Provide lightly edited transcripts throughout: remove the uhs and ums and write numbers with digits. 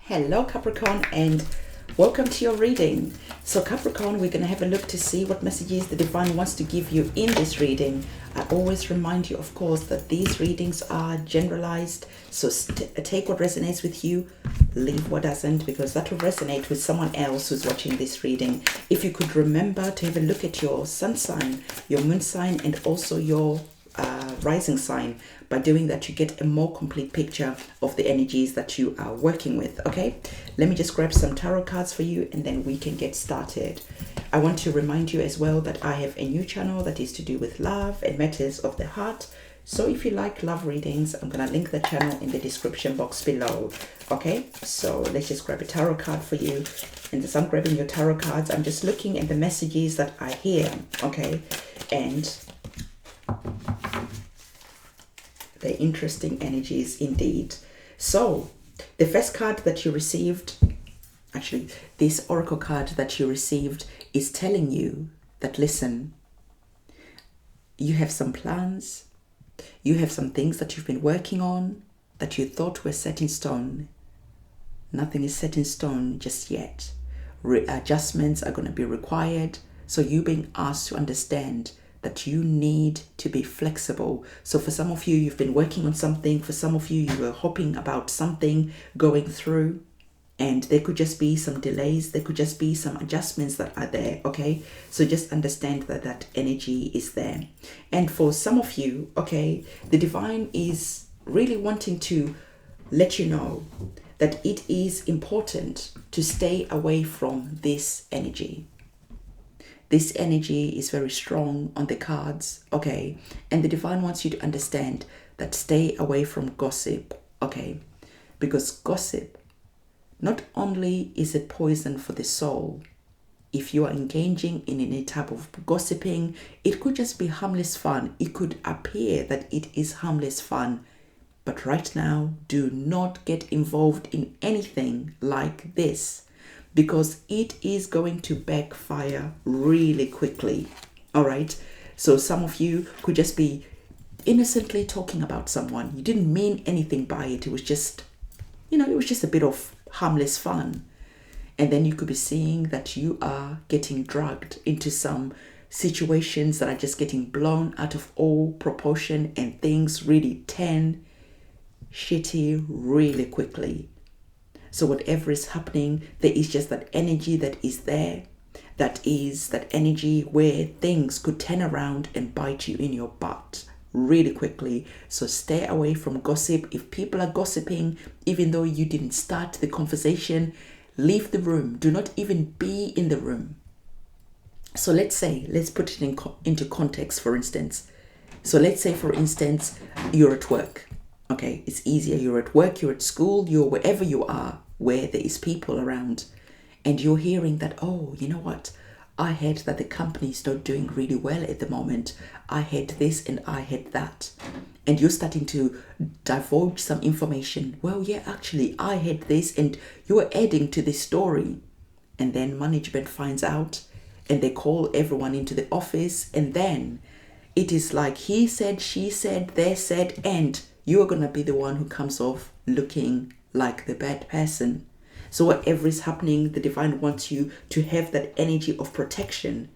Hello Capricorn, and welcome to your reading. So Capricorn, we're going to have a look to see what messages the divine wants to give you in this reading. I always remind you, of course, that these readings are generalized, so take what resonates with you, leave what doesn't, because that will resonate with someone else who's watching this reading. If you could remember to have a look at your sun sign, your moon sign, and also your rising sign. By doing that, you get a more complete picture of the energies that you are working with. Okay, let me just grab some tarot cards for you and then we can get started. I want to remind you as well that I have a new channel that is to do with love and matters of the heart. So if you like love readings, I'm going to link the channel in the description box below. Okay, so let's just grab a tarot card for you. And as I'm grabbing your tarot cards, I'm just looking at the messages that I hear. Okay, and the interesting energies indeed. So the first card that you received, actually this oracle card that you received, is telling you that, listen, you have some plans, you have some things that you've been working on that you thought were set in stone. Nothing is set in stone just yet. Adjustments are going to be required. So you're being asked to understand that you need to be flexible. So for some of you, you've been working on something. For some of you, you were hoping about something going through, and there could just be some delays. There could just be some adjustments that are there. Okay, so just understand that that energy is there. And for some of you, okay, the divine is really wanting to let you know that it is important to stay away from this energy. This energy is very strong on the cards, okay? And the divine wants you to understand that stay away from gossip, okay? Because gossip, not only is it poison for the soul, if you are engaging in any type of gossiping, it could just be harmless fun. It could appear that it is harmless fun. But right now, do not get involved in anything like this, because it is going to backfire really quickly. All right. So some of you could just be innocently talking about someone. You didn't mean anything by it. It was just, it was just a bit of harmless fun. And then you could be seeing that you are getting dragged into some situations that are just getting blown out of all proportion, and things really turn shitty really quickly. So whatever is happening, there is just that energy that is there. That is that energy where things could turn around and bite you in your butt really quickly. So stay away from gossip. If people are gossiping, even though you didn't start the conversation, leave the room. Do not even be in the room. So let's put it into context, for instance. So let's say, for instance, you're at work. Okay, it's easier. You're at work, you're at school, you're wherever you are, where there is people around, and you're hearing that, oh, you know what? I heard that the company's not doing really well at the moment. I heard this and I heard that. And you're starting to divulge some information. Well, yeah, actually, I heard this, and you're adding to the story. And then management finds out, and they call everyone into the office, and then it is like he said, she said, they said, and you're going to be the one who comes off looking like the bad person. So whatever is happening, the divine wants you to have that energy of protection,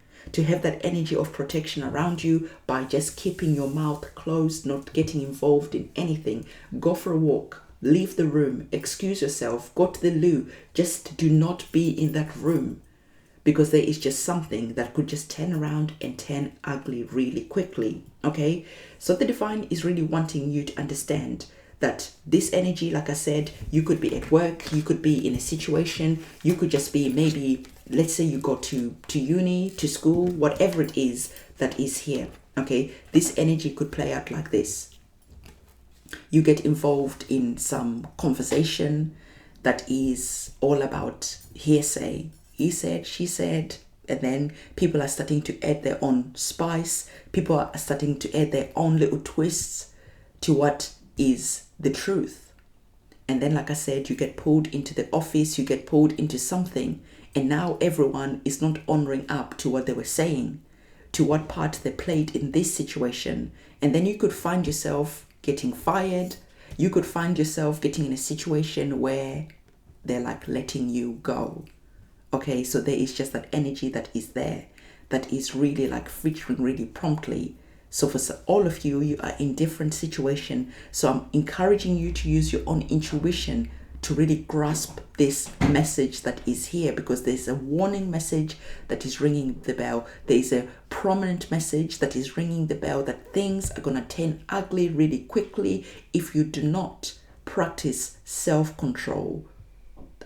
around you by just keeping your mouth closed, not getting involved in anything. Go for a walk, leave the room, excuse yourself, go to the loo. Just do not be in that room, because there is just something that could just turn around and turn ugly really quickly. Okay, so the divine is really wanting you to understand that this energy, like I said, you could be at work, you could be in a situation, you could just be maybe, let's say you go to uni, to school, whatever it is that is here. Okay, this energy could play out like this. You get involved in some conversation that is all about hearsay. He said, she said, and then people are starting to add their own spice. People are starting to add their own little twists to what is the truth. And then, like I said, you get pulled into the office, you get pulled into something, and now everyone is not honoring up to what they were saying, to what part they played in this situation. And then you could find yourself getting fired. You could find yourself getting in a situation where they're like letting you go. Okay, so there is just that energy that is there, that is really like featuring really promptly. So for all of you, you are in different situation. So I'm encouraging you to use your own intuition to really grasp this message that is here, because there's a warning message that is ringing the bell. There's a prominent message that is ringing the bell that things are going to turn ugly really quickly if you do not practice self-control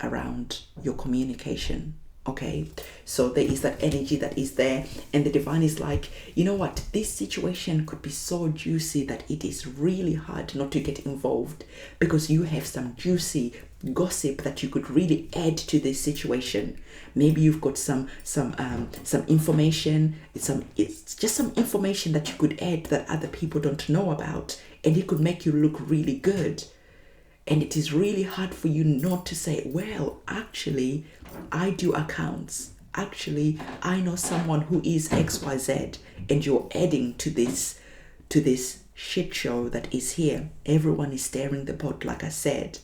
around your communication. Okay, so there is that energy that is there, and the divine is like, you know what, this situation could be so juicy that it is really hard not to get involved, because you have some juicy gossip that you could really add to this situation. Maybe you've got some information, it's just some information that you could add that other people don't know about, and it could make you look really good. And it is really hard for you not to say, well, actually, I do accounts. Actually, I know someone who is XYZ, and you're adding to this shit show that is here. Everyone is stirring the pot, like I said,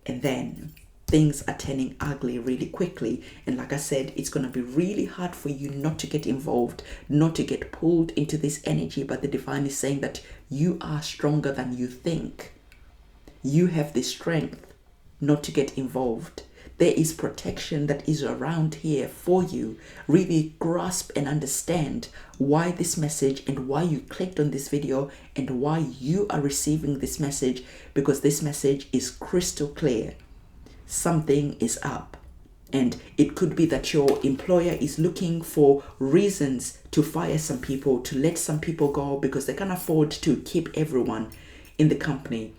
and then things are turning ugly really quickly. And like I said, it's going to be really hard for you not to get involved, not to get pulled into this energy. But the divine is saying that you are stronger than you think. You have the strength not to get involved. There is protection that is around here for you. Really grasp and understand why this message, and why you clicked on this video, and why you are receiving this message, because this message is crystal clear. Something is up. And it could be that your employer is looking for reasons to fire some people, to let some people go, because they can't afford to keep everyone in the company.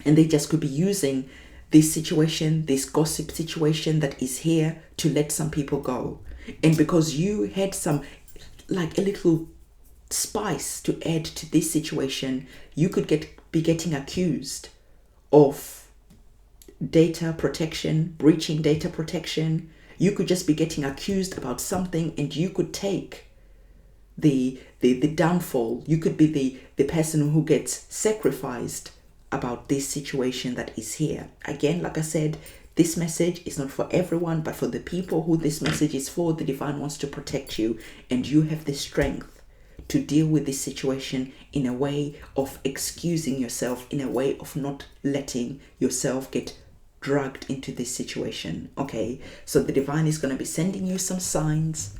And they just could be using this situation, this gossip situation that is here, to let some people go. And because you had some, like a little spice to add to this situation, you could be getting accused of data protection, breaching data protection. You could just be getting accused about something, and you could take the downfall. You could be the person who gets sacrificed about this situation that is here. Again, like I said, this message is not for everyone, but for the people who this message is for, the divine wants to protect you, and you have the strength to deal with this situation in a way of excusing yourself, in a way of not letting yourself get dragged into this situation. Okay, so the divine is going to be sending you some signs.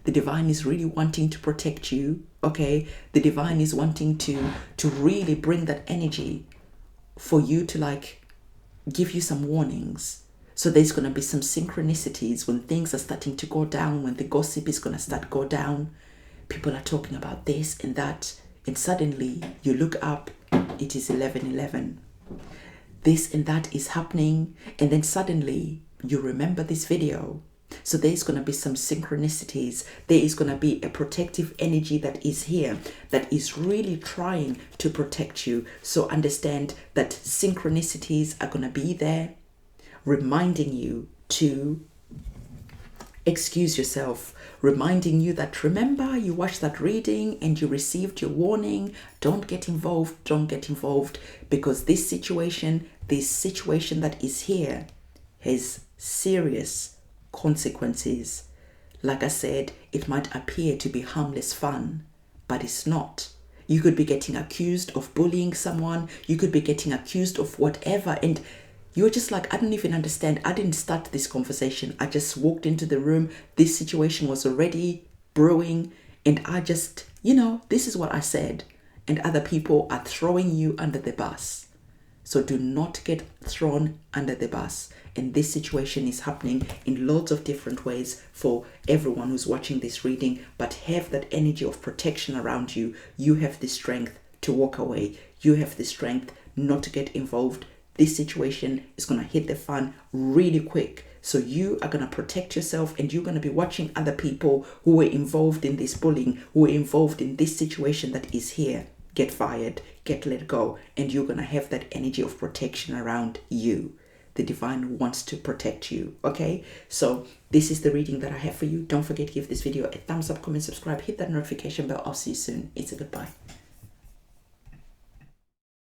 The divine is really wanting to protect you. Okay, the divine is wanting to really bring that energy for you, to like give you some warnings. So there's going to be some synchronicities when things are starting to go down, when the gossip is going to start go down. People are talking about this and that, and suddenly you look up, it is 11:11. This and that is happening, and then suddenly you remember this video. So there's going to be some synchronicities. There is going to be a protective energy that is here, that is really trying to protect you. So understand that synchronicities are going to be there, reminding you to excuse yourself, reminding you that, remember, you watched that reading and you received your warning. Don't get involved. Don't get involved, because this situation that is here has serious consequences. Like I said, it might appear to be harmless fun, but it's not. You could be getting accused of bullying someone. You could be getting accused of whatever, and you're just like, I don't even understand. I didn't start this conversation. I just walked into the room. This situation was already brewing, and I just, this is what I said, and other people are throwing you under the bus. So do not get thrown under the bus. And this situation is happening in lots of different ways for everyone who's watching this reading, but have that energy of protection around you. You have the strength to walk away. You have the strength not to get involved. This situation is going to hit the fan really quick. So you are going to protect yourself, and you're going to be watching other people who were involved in this bullying, who were involved in this situation that is here, get fired, get let go, and you're going to have that energy of protection around you. The divine wants to protect you. Okay, so this is the reading that I have for you. Don't forget to give this video a thumbs up, comment, subscribe, hit that notification bell. I'll see you soon. It's a goodbye.